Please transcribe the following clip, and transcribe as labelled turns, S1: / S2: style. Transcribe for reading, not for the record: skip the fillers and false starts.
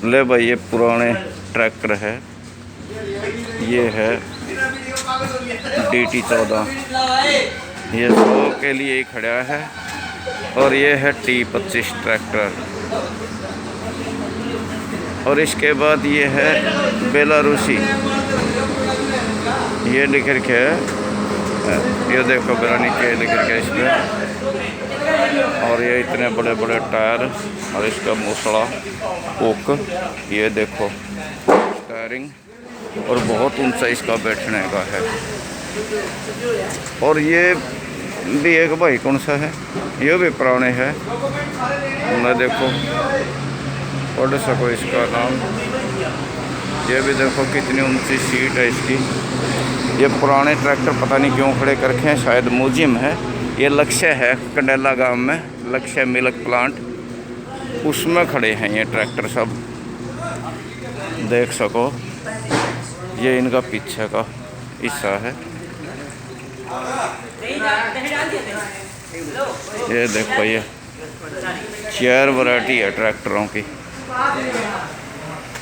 S1: ले भाई, ये पुराने ट्रैक्टर है। ये है DT14, ये 100 के लिए ही खड़ा है। और ये है T25 ट्रैक्टर। और इसके बाद ये है बेलारूसी, ये लिख रखे है, ये देखो बेलानी के लिख रखे इस पर। और ये इतने बड़े बड़े टायर और इसका मूसड़ा हुक, ये देखो टायरिंग, और बहुत ऊंचा इसका बैठने का है। और ये भी एक भाई कौन सा है, ये भी पुराने है, मैं देखो पढ़ सको इसका नाम। ये भी देखो कितनी ऊंची सीट है इसकी। ये पुराने ट्रैक्टर पता नहीं क्यों खड़े कर रखे हैं, शायद म्यूजियम है। ये लक्ष्य है कंडेला गांव में, लक्ष्य मिल्क प्लांट, उसमें खड़े हैं ये ट्रैक्टर सब, देख सको। ये इनका पीछे का हिस्सा है। ये देखो, ये 4 वैरायटी है ट्रैक्टरों की।